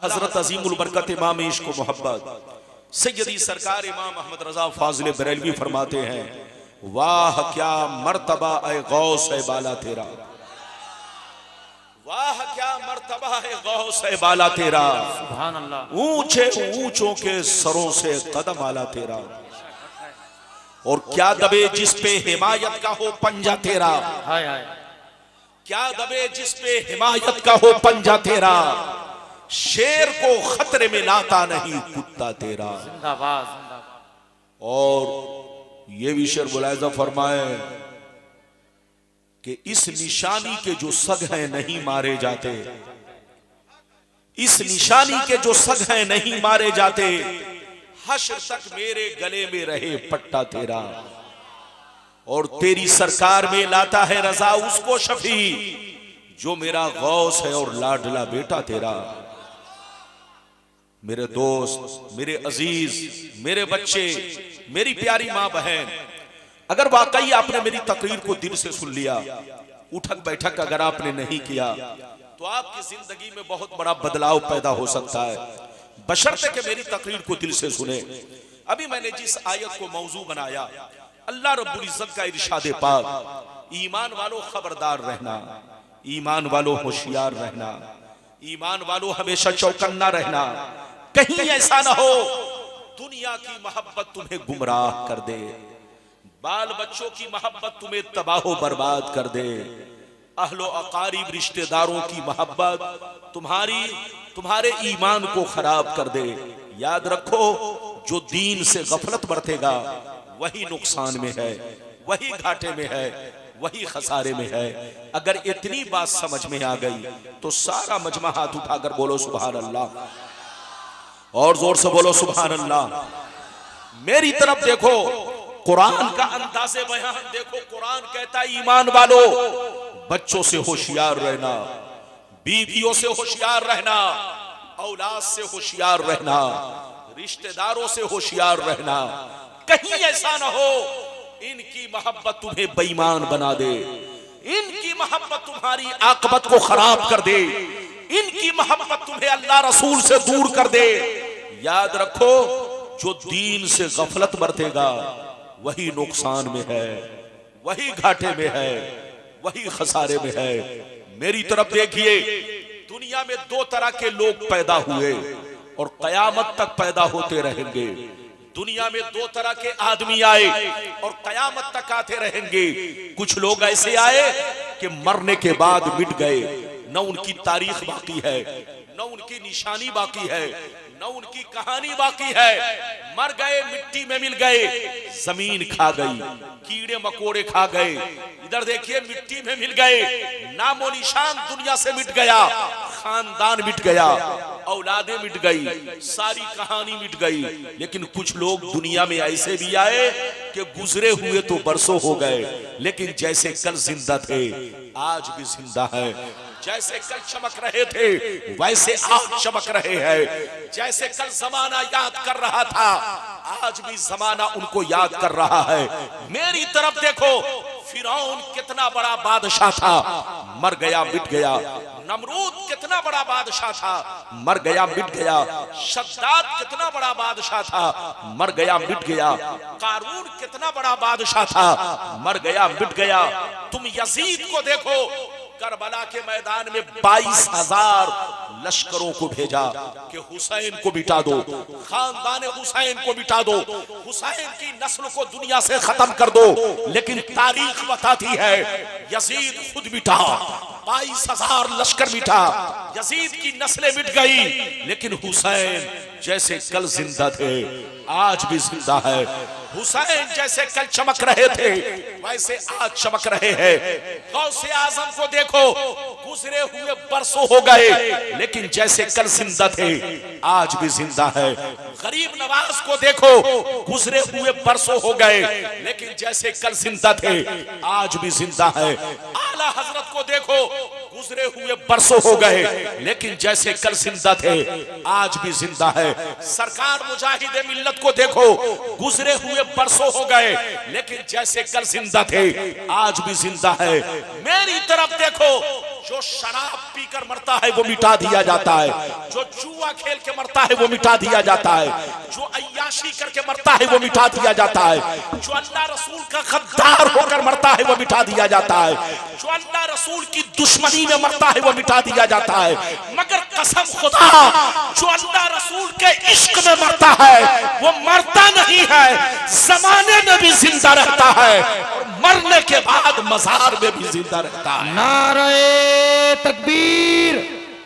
हजरत अजीमुल बरकत इमाम इश्क व मोहब्बत सैयदी सरकार इमाम अहमद रजा फाजिल बरेलवी फरमाते हैं, वाह क्या मर्तबा ए गौस ए बाला तेरा, वाह क्या मर्तबा है गौस ए बाला तेरा, सुभान अल्लाह। ऊंचे ऊंचों के सरों से कदम आला तेरा, और क्या दबे जिस पे हिमायत का हो पंजा तेरा, हाय हाय। क्या दबे जिस पे हिमायत का हो पंजा तेरा, शेर को खतरे में लाता नहीं कुत्ता तेरा। जिंदाबाद जिंदाबाद। और ये भी शेर मुलाहिजा फरमाए कि इस निशानी के जो सग हैं नहीं मारे जाते, इस निशानी के जो सग हैं नहीं मारे जाते, हश्र तक मेरे गले में रहे पट्टा तेरा, और तेरी सरकार में लाता है रजा उसको शफी जो मेरा गौस है और लाडला बेटा तेरा। मेरे दोस्त, मेरे अजीज, मेरे बच्चे, मेरी प्यारी माँ बहन, अगर वाकई आपने मेरी तकरीर को दिल से सुन लिया, उठक बैठक अगर आपने नहीं किया, तो आपकी जिंदगी में बहुत बड़ा बदलाव पैदा हो सकता है, बशर्ते कि मेरी तकरीर को दिल से सुने। अभी मैंने जिस आयत को मौजू बनाया, अल्लाह रब्बुल इज्जत का इरशाद पाक, ईमान वालों खबरदार रहना, ईमान वालों होशियार रहना, ईमान वालों हमेशा चौकन्ना रहना, कहीं ऐसा ना हो दुनिया की मोहब्बत तुम्हें गुमराह कर दे, बाल बच्चों की मोहब्बत तुम्हें तबाह बर्बाद कर दे, अहलो अकारीब रिश्तेदारों की मोहब्बत तुम्हारे ईमान को खराब कर दे। याद रखो, जो दीन से गफलत बरतेगा वही नुकसान में है, वही घाटे में है, वही खसारे में है। अगर इतनी बात समझ में आ गई तो सारा मजमा हाथ उठाकर बोलो सुभान अल्लाह, और जोर से बोलो सुभान अल्लाह। मेरी तरफ देखो, कुरान का अंदाज़े बयान देखो। कुरान कहता है ईमान वालों बच्चों से होशियार रहना, बीवियों से होशियार रहना, औलाद से होशियार रहना, रिश्तेदारों से होशियार रहना, कहीं ऐसा ना हो इनकी मोहब्बत तुम्हें बेईमान बना दे, इनकी मोहब्बत तुम्हारी आकबत को खराब कर दे, इनकी मोहब्बत तुम्हें अल्लाह रसूल से दूर कर दे। याद रखो, जो दीन से गफलत बरतेगा वही नुकसान में है, वही घाटे में है, वही खसारे में है। मेरी तरफ देखिए, दुनिया में दो तरह के लोग पैदा हुए और कयामत तक पैदा होते रहेंगे। दुनिया में दो तरह के आदमी आए और कयामत तक आते रहेंगे। कुछ लोग ऐसे आए कि मरने के बाद मिट गए, न उनकी तारीख बाकी है, न उनकी निशानी बाकी है, न उनकी कहानी बाकी है। मर गए, मिट्टी में मिल गए, जमीन खा गई, कीड़े मकोड़े खा गए। इधर देखिए, मिट्टी में मिल गए, नामो निशान दुनिया से मिट गया, खानदान मिट गया, औलादें मिट गई, सारी कहानी मिट गई। लेकिन कुछ लोग दुनिया में ऐसे भी आए कि गुजरे हुए तो बरसों हो गए, लेकिन जैसे कल जिंदा थे आज भी जिंदा है, जैसे कल चमक रहे थे वैसे आज चमक रहे हैं, जैसे कल जमाना याद कर रहा था आज भी जमाना उनको याद कर रहा है। मेरी तरफ देखो, फिरौन कितना बड़ा बादशाह था, मर गया मिट गया। नमरूद कितना बड़ा बादशाह था, मर गया मिट गया। शद्दाद कितना बड़ा बादशाह था, मर गया मिट गया। कारून कितना बड़ा बादशाह था, मर गया मिट गया। तुम यजीद को देखो, करबला के मैदान में 22,000 लश्करों को भेजा कि हुसैन को मिटा दो, खानदान हुसैन को मिटा दो, हुसैन की नस्ल को दुनिया से खत्म कर दो। लेकिन तारीख बताती है यजीद खुद मिटा, 22,000 लश्कर मिटा, यजीद की नस्लें मिट गई, लेकिन हुसैन जैसे कल जिंदा थे आज भी जिंदा है। हुसैन जैसे कल चमक रहे थे वैसे आज चमक रहे हैं। गौसे आजम को देखो, गुजरे हुए बरसों हो गए, लेकिन जैसे कल जिंदा थे आज भी जिंदा है। गरीब नवाज को देखो, गुजरे हुए बरसों हो गए, लेकिन जैसे कल जिंदा थे आज भी जिंदा है। आला हजरत को देखो, गुजरे हुए बरसों हो गए, लेकिन जैसे कल जिंदा थे आज भी जिंदा है। सरकार मुजाहिद मिल्लत को देखो, गुजरे हुए बरसों हो गए, लेकिन जैसे कल जिंदा थे आज भी जिंदा है। मेरी तरफ देखो, जो शराब पीकर मरता है वो मिटा दिया जाता है, जो जुआ खेल के मरता है वो मिटा दिया जाता है, जो अय्याशी करके मरता है वो मिटा दिया जाता है, जो अल्लाह रसूल का गद्दार होकर मरता है वो मिटा दिया जाता है, जो अल्लाह रसूल की दुश्मनी में मरता है वो मिटा दिया जाता है। मगर कसम खुदा, जो अल्लाह रसूल के इश्क में मरता है वो मरता नहीं है, जमाने में भी जिंदा रहता है और मरने के बाद मजार में भी जिंदा रहता है। नारे तकबीर,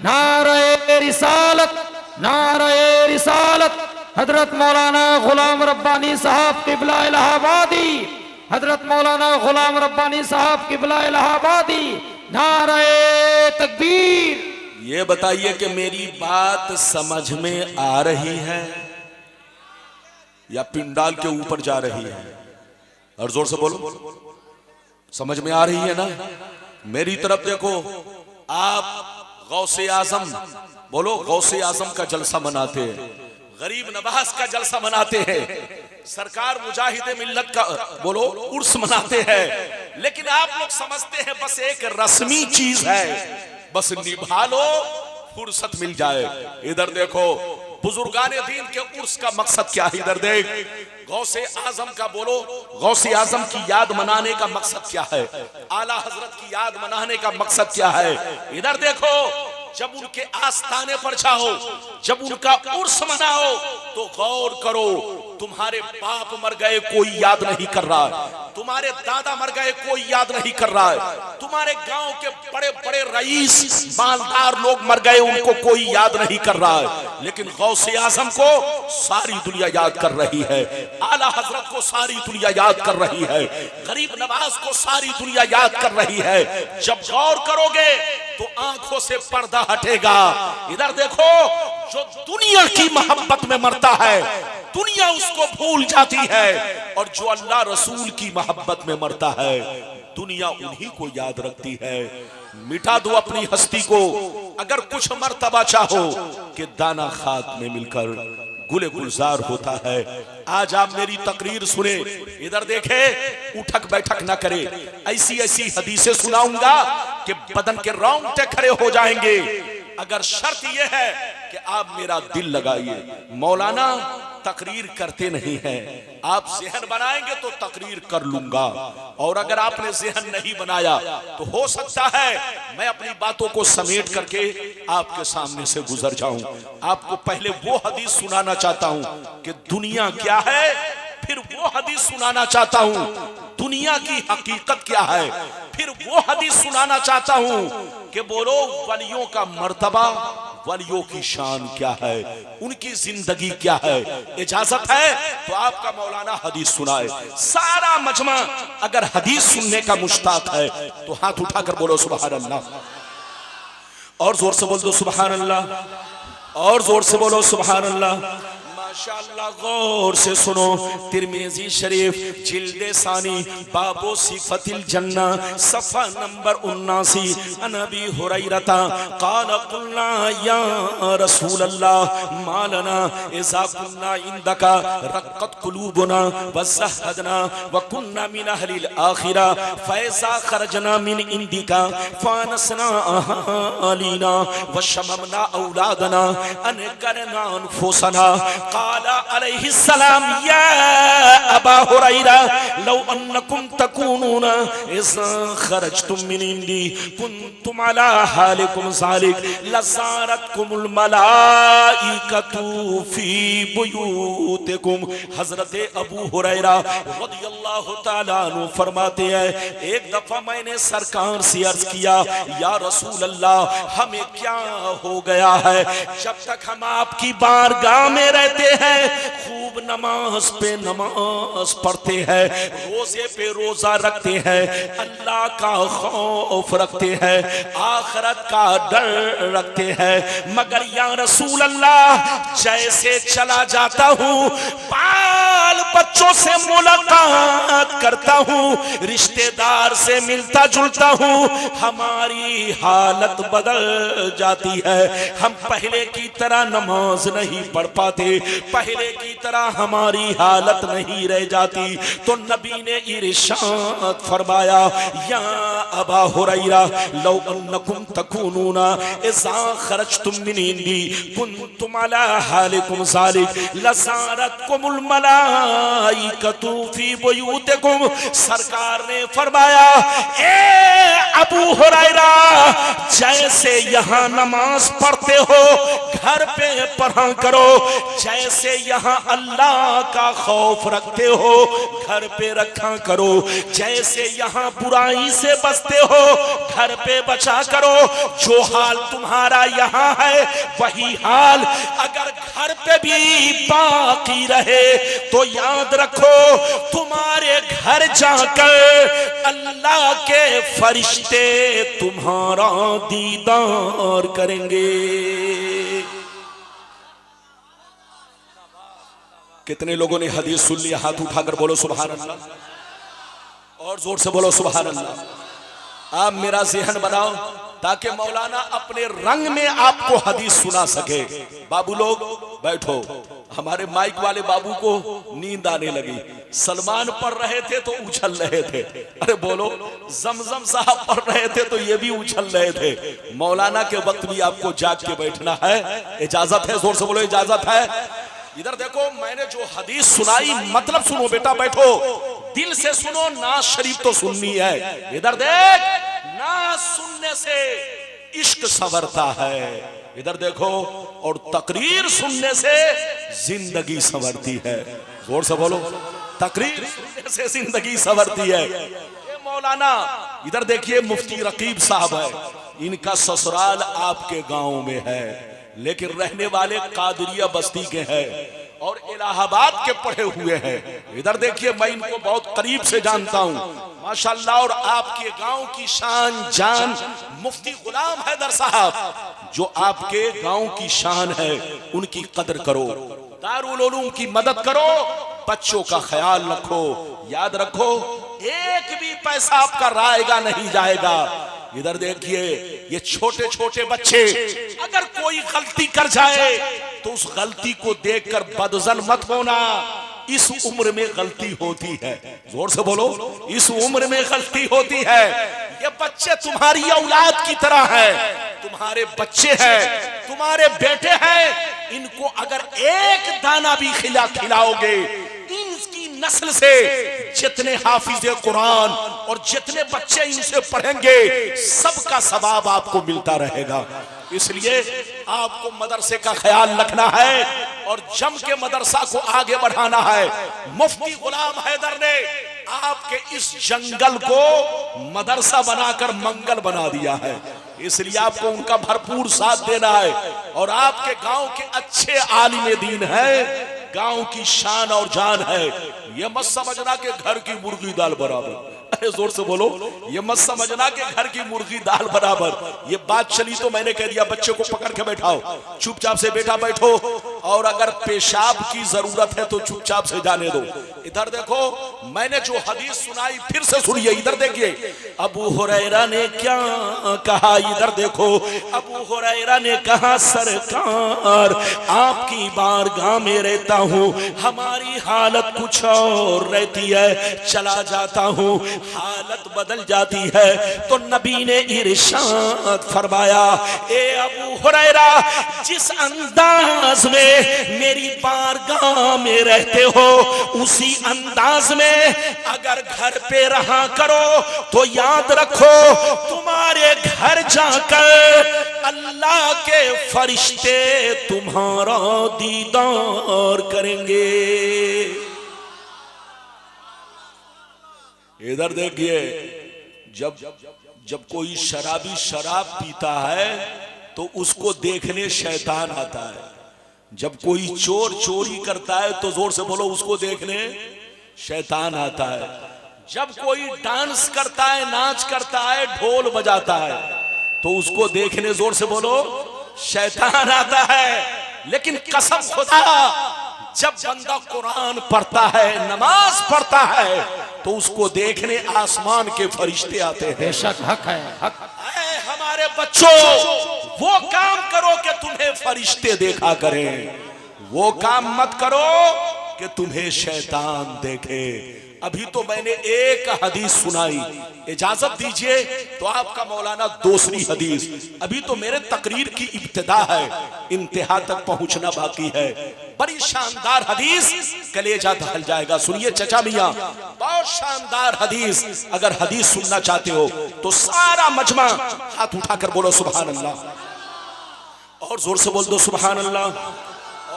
नारे रिसालत, नारे रिसालत। हजरत मौलाना गुलाम रब्बानी साहब किबला इलाहाबादी, हजरत मौलाना गुलाम रब्बानी साहब किबला इलाहाबादी। नारे तकबीर। ये बताइए कि मेरी बात समझ में आ रही है या पिंडाल के ऊपर जा रही है? और जोर से बोलो, समझ में आ रही है ना? मेरी तरफ देखो। आप गौसे आजम, बोलो, गौसे आजम का जलसा मनाते हैं, गरीब नवाज का जलसा मनाते हैं, सरकार मुजाहिदे मिल्लत का, बोलो, उर्स मनाते हैं, लेकिन आप लोग समझते हैं बस एक रस्मी चीज है, बस निभा लो, फुर्सत मिल जाए। इधर देखो, बुजुर्गाने दीन के उर्स का मकसद क्या है? इधर देख, गौसे आजम का, बोलो, गौसे आजम की याद मनाने का मकसद क्या है? आला हजरत की याद मनाने का मकसद क्या है? इधर देखो, जब उनके आस्थाने पर जाओ, जब उनका उर्स मनाओ तो गौर करो, तुम्हारे बाप मर गए कोई याद नहीं कर रहा है, तुम्हारे दादा मर गए कोई याद नहीं कर रहा है, तुम्हारे गांव के बड़े बड़े रईस मालदार लोग मर गए उनको कोई याद नहीं कर रहा है, लेकिन गौसे आजम को सारी दुनिया याद कर रही है, आला हजरत को सारी दुनिया याद कर रही है, गरीब नवाज को सारी दुनिया याद कर रही है। जब गौर करोगे तो आंखों से पर्दा हटेगा। इधर देखो, जो दुनिया की मोहब्बत में मरता है दुनिया उसको भूल जाती है, और जो अल्लाह रसूल की मोहब्बत में मरता है दुनिया उन्हीं को याद रखती है। मिटा दो अपनी हस्ती को अगर कुछ मर्तबा चाहो कि दाना खाक में मिलकर गुले गुलजार होता है। आज आप मेरी तकरीर सुने, इधर देखे, उठक बैठक ना करे, ऐसी ऐसी हदीसें सुनाऊंगा कि बदन के रोंगटे खड़े हो जाएंगे, अगर शर्त यह है कि आप मेरा दिल लगाइए। मौलाना तकरीर करते नहीं हैं, आप ज़हन बनाएंगे तो तकरीर कर लूंगा, और अगर आपने ज़हन नहीं बनाया तो हो सकता है मैं अपनी बातों को समेट करके आपके सामने से गुजर जाऊं। आपको पहले वो हदीस सुनाना चाहता हूं कि दुनिया क्या है, फिर वो हदीस सुनाना चाहता हूं दुनिया की हकीकत क्या है, फिर वो हदीस सुनाना चाहता हूं कि बोलो वलियों का मर्तबा, वलियों की शान क्या है, उनकी जिंदगी क्या है। इजाजत है तो आपका मौलाना हदीस सुनाए। सारा मजमा अगर हदीस सुनने का मुश्ताक है तो हाथ उठाकर बोलो सुभान अल्लाह, और जोर से बोल दो सुभान अल्लाह, और जोर से बोलो सुभान अल्लाह। माशाअल्लाह, गौर से सुनो, तिरमिज़ी शरीफ जिल्दे सानी बाबो सिफतिल जन्ना सफ़ा नंबर 79, अनबी हुरैरता क़ाल क़ुलना या रसूल अल्लाह मालना इज़ा कुन्ना इंदका रक़्क़त क़ुलूबुना व ज़हदना व कुन्ना मिन अहलिल आखिरा फ़इज़ा ख़रजना मिन इंदिका फ़ानसना अहलीना व शममना औलादना अनकरना अनफुसना। क़ाला अलैहिस्सलाम या अबा हुरैरा लौ अन्नकुम तकूनूना इज़ा ख़रजतुम मिन इंदी कुन्तुम अला हालिकुम ज़ालिक लज़ारतकुमुल मलाइकतु फ़ी बुयूतिकुम। हज़रत अबू हुरैरा रज़ियल्लाहु ताला अन्हु फरमाते हैं, एक दफा मैंने सरकार से अर्ज किया, या रसूल अल्लाह हमें क्या हो गया है, जब तक हम आपकी बारगाह में रहते हैं खूब नमाज पे नमाज पढ़ते हैं, रोजे पे रोजा रखते हैं, अल्लाह का खौफ रखते हैं, आखिरत का डर रखते हैं, मगर या रसूल अल्लाह जैसे चला जाता हूँ बाल बाल बच्चों से मुलाकात करता हूँ, रिश्तेदार से मिलता जुलता हूँ, हमारी हालत बदल जाती है। हम पहले की तरह नमाज नहीं पढ़ पाते, पहले की तरह हमारी हालत नहीं रह जाती। तो नबी ने इरशाद फरमाया, या अबा हुरैरा लौ अन्नकुम तकूनूना इज़ा खरजतुम मिन इंदी कुंतुम अला हालिकुम ज़ालिक लज़ारतकुमुल मलाइकतु फी बुयूतिकुम। सरकार ने फरमाया, ए अबू हुरैरा, जैसे यहाँ नमाज पढ़ते हो घर पे पढ़ा करो, जैसे यहाँ अल्लाह का खौफ रखते हो घर पे रखा करो, जैसे यहाँ बुराई से बचते हो घर पे बचा करो। जो हाल तुम्हारा यहाँ है वही हाल अगर घर पे भी बाकी रहे तो याद रखो, तुम्हारे घर जाकर अल्लाह के फरिश्ते तुम्हारा दीदार करेंगे। कितने लोगों ने हदीस सुन लिया? हाथ उठाकर बोलो सुभान अल्लाह, और जोर से बोलो सुभान अल्लाह। आप मेरा ज़हन बनाओ ताकि मौलाना अपने रंग में आपको हदीस सुना सके। बाबू लोग बैठो। हमारे माइक वाले बाबू को नींद आने लगी। सलमान पढ़ रहे थे तो उछल रहे थे, अरे बोलो, जमजम साहब पढ़ रहे थे तो ये भी उछल रहे थे। मौलाना के वक्त भी आपको जाग के बैठना है, इजाजत है? जोर से बोलो इजाजत है। इधर देखो, मैंने जो हदीस सुनाई मतलब सुनो बेटा, बैठो, दिल से सुनो, नाज शरीफ तो सुननी है। इधर देख, नाज सुनने से इश्क संवरता है। इधर देखो, और तकरीर सुनने से जिंदगी संवरती है। जोर से बोलो, तकरीर सुनने से जिंदगी संवरती है। ये मौलाना, इधर देखिए, मुफ्ती रकीब साहब है, इनका ससुराल आपके गांव में है, लेकिन रहने वाले कादरिया बस्ती के हैं और इलाहाबाद के पढ़े हुए हैं। इधर देखिए, मैं इनको बहुत करीब से जानता हूँ माशाल्लाह। और आपके गांव की शान जान मुफ्ती गुलाम हैदर साहब, जो आपके गांव की शान है, उनकी कदर करो, दारुल उलूम की मदद करो, बच्चों का ख्याल रखो। याद रखो, एक भी पैसा आपका रायगा नहीं जाएगा। इधर देखिए, ये छोटे छोटे बच्चे अगर कोई गलती कर जाए तो उस गलती को देखकर बदजन मत होना। इस उम्र में गलती होती है। जोर से बोलो, इस उम्र में गलती होती है। ये बच्चे तुम्हारी औलाद की तरह है, तुम्हारे बच्चे हैं, तुम्हारे बेटे हैं। इनको अगर एक दाना भी खिलाओगे, इनकी नस्ल से जितने हाफिज कुरान और जितने बच्चे इनसे पढ़ेंगे, सबका सवाब आपको मिलता रहेगा। इसलिए आपको मदरसे का ख्याल रखना है और जम के मदरसा को आगे बढ़ाना है। मुफ्ती गुलाम हैदर ने आपके इस जंगल को मदरसा बनाकर मंगल बना दिया है, इसलिए आपको उनका भरपूर साथ देना है। और आपके गांव के अच्छे आलिम दीन है, गांव की शान और जान है। ये मत समझना कि घर की मुर्गी दाल बराबर, अरे जोर से बोलो, ये मत समझना कि घर की मुर्गी दाल बराबर। ये बात चली तो मैंने कह दिया, बच्चे को पकड़ के बैठाओ, चुपचाप से बेटा बैठो, और अगर पेशाब की जरूरत है तो चुपचाप से जाने दो। इधर देखो, मैंने जो हदीस सुनाई फिर से सुनिए। इधर देखिए, अबू हुरैरा ने क्या कहा। इधर देखो, अबू हुरैरा ने कहा, सरकार आपकी बारगाह में रहता हूँ, हमारी हालत कुछ और रहती है, चला जाता हूँ हालत बदल जाती है। तो नबी ने इरशाद फरमाया, ए अबू हुरैरा, जिस अंदाज में मेरी बारगाह में रहते हो, उसी अंदाज में अगर घर पे रहा करो तो याद रखो, तुम्हारे घर जाकर अल्लाह के फरिश्ते तुम्हारा दीदार करेंगे। इधर देखिए, जब कोई शराबी शराब पीता है तो उसको देखने शैतान आता है। जब कोई चोर चोरी करता है तो जोर से बोलो, उसको देखने शैतान आता है। जब कोई डांस करता है, नाच करता है, ढोल बजाता है, तो उसको देखने जोर से बोलो शैतान आता है। लेकिन कसम खुदा, जब बंदा कुरान पढ़ता है, नमाज पढ़ता है, तो उसको देखने आसमान के फरिश्ते आते हैं। बेशक हक है, हक। ऐ हमारे बच्चों, वो काम करो कि तुम्हें फरिश्ते देखा करें, वो काम मत करो कि तुम्हें शैतान देखे। अभी तो मैंने एक हदीस सुनाई, इजाजत दीजिए तो आपका मौलाना दूसरी हदीस। अभी तो मेरे तकरीर की इब्तिदा है, इंतहा तक पहुंचना बाकी है। बड़ी शानदार हदीस, कलेजा दहल जाएगा। सुनिए चचा मियां, बहुत शानदार हदीस। अगर हदीस सुनना चाहते हो तो सारा मजमा हाथ उठाकर बोलो सुभान अल्लाह, और जोर से बोल दो सुभान अल्लाह,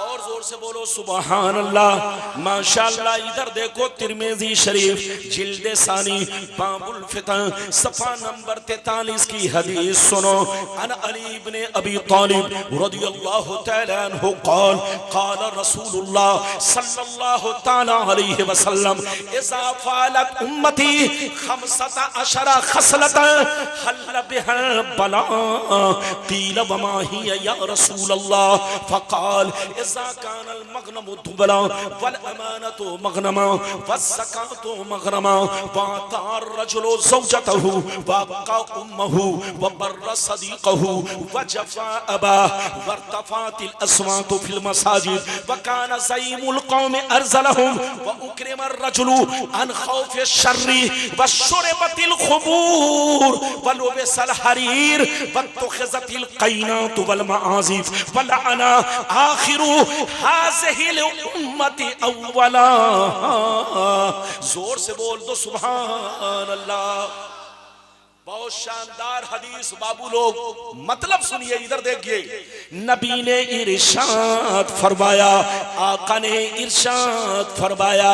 और जोर से बोलो सुभान अल्लाह। माशाअल्लाह। इधर देखो तिरमिज़ी शरीफ जिल्द सानी बाबुल फितह सफा नंबर 43 की हदीस सुनो। अन अली इब्न अबी तालिब रदियल्लाहु तआला अन्हु क़ाल क़ाल रसूलुल्लाह सल्लल्लाहु तआला अलैहि वसल्लम इज़ा फ़अलत उम्मती 15 खसलतन हल बिहा बला क़ील वमा हिया या रसूलल्लाह फ़क़ाल कानल मगनमु दुबला वल अमानतु मगनमा वज़कातु मगरमा वातार रजुलु ज़ौजतहु वक़ा उम्महु वबर्र सदीक़हु वजफ़ा अबा वर्तफ़ातिल अस्वातु फिल मसाजिद वकान ज़ईमुल क़ौमि अरज़लहुम व उक्रिम अर्रजुलु अन ख़ौफ़ि शर्रि वशुरिबतिल ख़ुबूर वलुबिसल हरीर वत्तख़िज़तिल क़ैनातु वल मआज़िफ़ वलअना आखिरु हाज़िहिल उम्मती अव्वला। जोर से बोल दो सुभान अल्लाह। बहुत शानदार हदीस बाबू लोग, मतलब सुनिए, इधर देखिए। नबी ने इरशाद फरमाया, आका ने इरशाद फरमाया,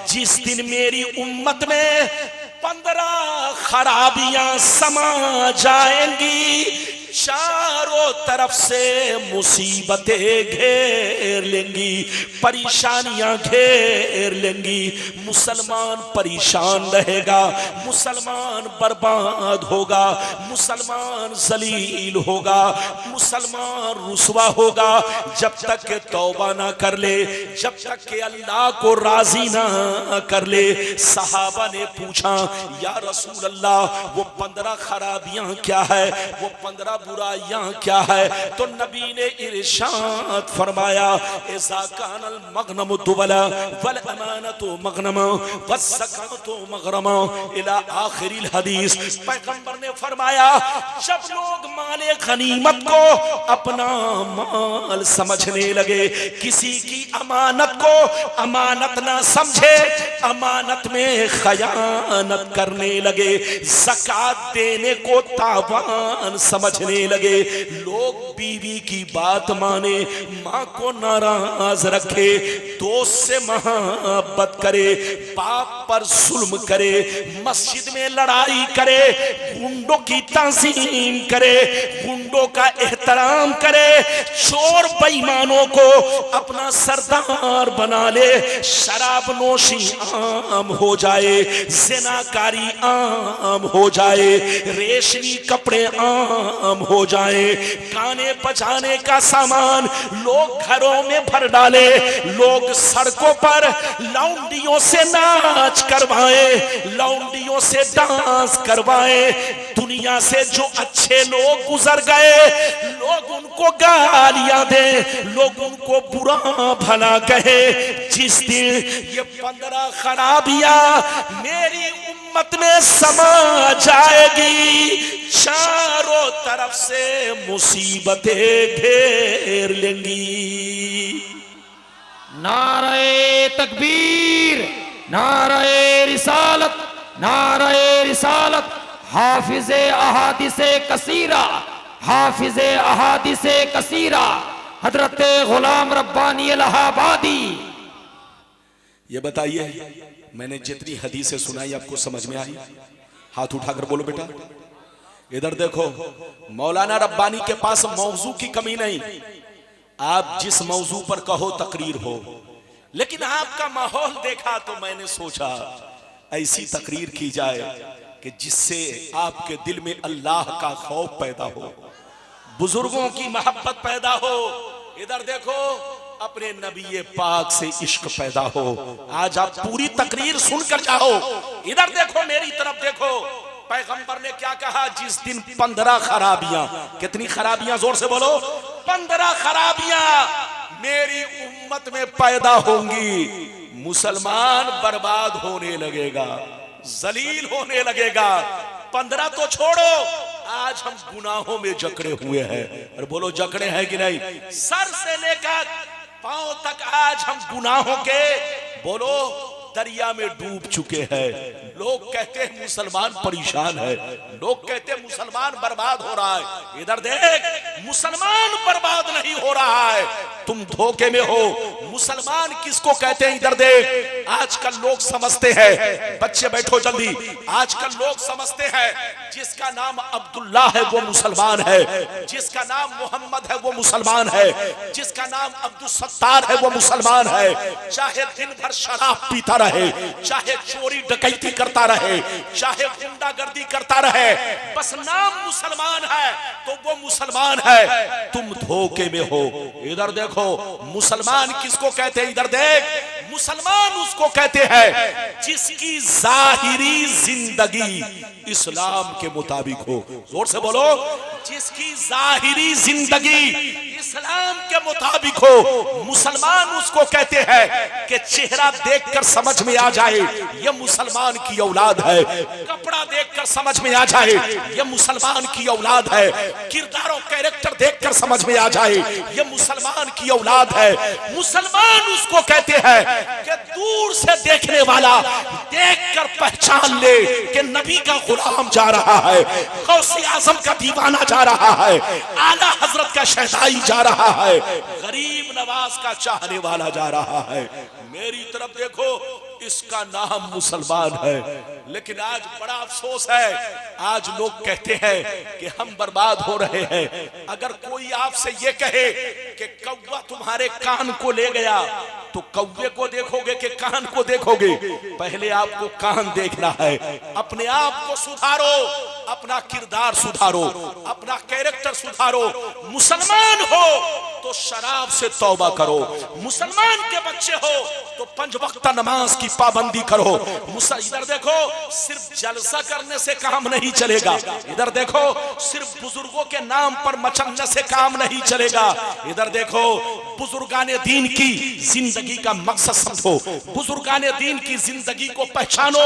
जिस दिन मेरी उम्मत में 15 खराबियां समा जाएंगी, चारों तरफ से मुसीबतें घेर लेंगी, परेशानियां घेर लेंगी। मुसलमान परेशान रहेगा, मुसलमान बर्बाद होगा, मुसलमान जलील होगा, मुसलमान रुसवा होगा। जब तक के तौबा ना कर ले, जब तक के अल्लाह को राजी ना कर ले। सहाबा ने पूछा, या रसूल अल्लाह, वो 15 खराबियां क्या है, वो 15 बुराइयां क्या है? तो नबी ने इरशाद फरमाया, इज़ा कानल मगनम दुबला वल अमानतु मगनमा वज़कातु मगरमा इला आखिरिल हदीस। पैगंबर ने फरमाया, जब लोग माले गनीमत को अपना माल समझने लगे, किसी की अमानत को अमानत ना समझे, अमानत में खयानत करने लगे, ज़कात देने को तावान समझने लगे, लोग बीवी की बात माने, माँ को नाराज रखे, दोस्त से मोहब्बत करे, बाप पर जुल्म करे, मस्जिद में लड़ाई करे, गुंडों की ताज़ीम करे, गुंडों का एहतराम करे, चोर बेईमानों को अपना सरदार बना ले, शराब नोशी आम हो जाए, ज़िनाकारी आम हो जाए, रेशमी कपड़े आम हो जाए, गाने बजाने का सामान लोग घरों में भर डाले, लोग सड़कों पर लौंडियों से नाच करवाए, लौंडियों से डांस करवाए। दुनिया से जो अच्छे लोग गुजर गए, लोग उनको गालियां दे, लोग उनको बुरा भला कहे। जिस दिन ये 15 खराबियां मेरी उम्मत में समा जाएगी, चारों तरफ से मुसीबतें घेर लेंगी। नारे तकबीर, नारे रिसालत, नारे रिसालत। हाफिज़े अहादिसे कसीरा, हाफिज़े अहादिसे कसीरा, हजरत गुलाम रब्बानी इलाहाबादी। ये बताइए, मैंने जितनी हदीसें सुनाई आपको समझ में आई? हाथ उठाकर बोलो बेटा। इधर देखो, मौलाना रब्बानी के पास मौजू की कमी नहीं, आप जिस मौजू पर कहो तकरीर हो, लेकिन आपका माहौल देखा तो मैंने सोचा ऐसी तकरीर की जाए कि जिससे आपके दिल में अल्लाह का खौफ पैदा हो, बुजुर्गों की मोहब्बत पैदा हो। इधर देखो, अपने नबी पाक से इश्क पैदा हो। आज आप पूरी तकरीर सुनकर जाओ। इधर देखो, मेरी तरफ देखो, पैगंबर ने क्या कहा? जिस दिन 15 खराबियां, कितनी खराबियां, जोर से बोलो, 15 खराबियां मेरी उम्मत में पैदा होंगी। मुसलमान बर्बाद होने लगेगा, जलील होने लगेगा। 15 तो छोड़ो, आज हम गुनाहों में जकड़े हुए हैं। और बोलो, जकड़े हैं कि नहीं? सर से लेकर पांव तक आज हम गुनाहों के, बोलो, दरिया में डूब चुके हैं। लोग कहते हैं मुसलमान परेशान है, लोग कहते हैं मुसलमान बर्बाद हो रहा है। इधर देख, मुसलमान बर्बाद नहीं हो रहा है, तुम धोखे में हो। मुसलमान किसको कहते हैं? इधर देख, आजकल लोग समझते हैं, बच्चे बैठो जल्दी, आजकल लोग समझते हैं जिसका नाम अब्दुल्ला है वो मुसलमान है, जिसका नाम मोहम्मद है वो मुसलमान है, जिसका नाम अब्दुल सत्तार है वो मुसलमान है। चाहे दिन भर शराब पीता रहे, चाहे चोरी डकैती करता रहे, चाहे गुंडागर्दी करता रहे, बस नाम मुसलमान है तो वो मुसलमान है। तुम धोखे में हो। इधर देखो, मुसलमान किसको कहते हैं? इधर देख, मुसलमान उसको कहते हैं जिसकी जाहिरी जिंदगी इस्लाम के मुताबिक हो। जोर से बोलो, जिसकी जाहिरी जिंदगी इस्लाम के मुताबिक हो। मुसलमान उसको कहते हैं कि चेहरा देखकर समझ में आ जाए ये मुसलमान की औलाद है, कपड़ा देखकर समझ में आ जाए ये मुसलमान की औलाद है, किरदार और कैरेक्टर देखकर समझ में आ जाए ये मुसलमान की औलाद है। मुसलमान उसको कहते हैं कि दूर से देखने वाला देखकर पहचान ले कि नबी का गुलाम जा रहा है, गौसे आजम का दीवाना जा रहा है, आला हजरत का शहदाई जा रहा है, गरीब नवाज का चाहने वाला जा रहा है। मेरी तरफ देखो, इसका नाम मुसलमान है। लेकिन आज बड़ा अफसोस है, आज लोग कहते हैं कि हम बर्बाद हो रहे हैं। अगर कोई आपसे ये कहे कि कौवा तुम्हारे कान को ले गया, तो कौवे को देखोगे कि कान को देखोगे? पहले आपको कान देखना है। अपने आप को सुधारो, अपना किरदार सुधारो, अपना कैरेक्टर सुधारो। मुसलमान हो तो शराब से तौबा करो, मुसलमान के बच्चे हो तो 5 वक्त नमाज की पाबंदी करो। इधर देखो, सिर्फ जलसा करने से काम नहीं चलेगा। इधर देखो, सिर्फ बुजुर्गों के नाम पर मचलने से काम नहीं चलेगा। इधर देखो, बुजुर्गाने दीन की जिंदगी का मकसद समझो, बुजुर्गाने दीन की जिंदगी को पहचानो,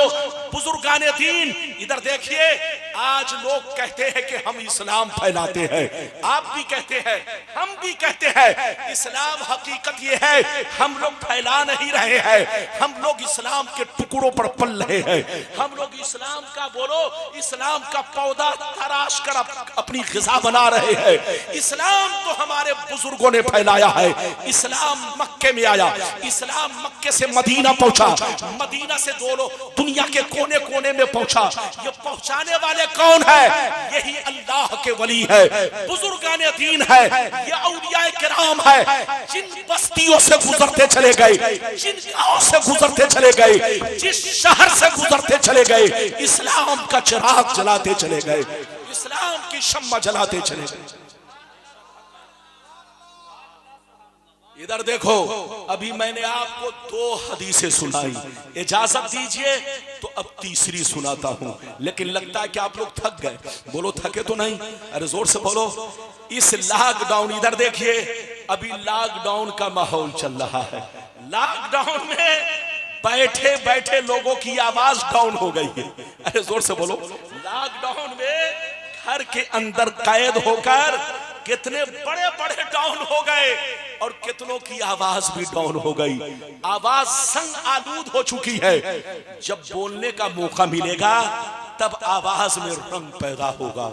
बुजुर्गाने दीन। इधर देखिए, आज लोग कहते हैं कि हम इस्लाम फैलाते हैं, आप भी कहते हैं, हम भी कहते हैं। इस्लाम हकीकत ये है, हम लोग फैला नहीं रहे हैं, हम लोग इस्लाम के टुकड़ों पर पल रहे हैं। हम लोग इस्लाम का, बोलो, इस्लाम का पौधा तराश कर अपनी गिज़ा बना रहे हैं। इस्लाम तो हमारे बुजुर्गों ने फैलाया है। इस्लाम मक्के में आया, इस्लाम मक्के से मदीना पहुंचा, मदीना से दोनों दुनिया के कोने कोने में पहुंचा। ये पहुंचाने वाले कौन है? यही अल्लाह के वली है, बुजुर्गाने दीन है, ये औलिया किराम है, जिन बस्तियों से गुजरते चले गए, जिन गांव से गुजरते चले गए, जिस शहर से गुजरते चले गए, इस्लाम का चिराग जलाते चले गए, इस्लाम की शम्मा जलाते चले गए। इधर देखो, अभी मैंने आपको 2 हदीसें सुनाई, इजाजत दीजिए तो अब तीसरी सुनाता हूं। लेकिन लगता है कि आप लोग थक गए। बोलो, थके तो नहीं? अरे जोर से बोलो। इस लॉकडाउन, इधर देखिए, अभी लॉकडाउन का माहौल चल रहा है। लॉकडाउन में बैठे बैठे लोगों की आवाज डाउन हो गई है। अरे जोर से बोलो। लॉकडाउन में घर के अंदर कैद होकर कितने बड़े बड़े डाउन हो गए और कितनों की आवाज भी डाउन हो गई। आवाज संग आलूद हो चुकी है। जब बोलने का मौका मिलेगा तब आवाज में रंग पैदा होगा।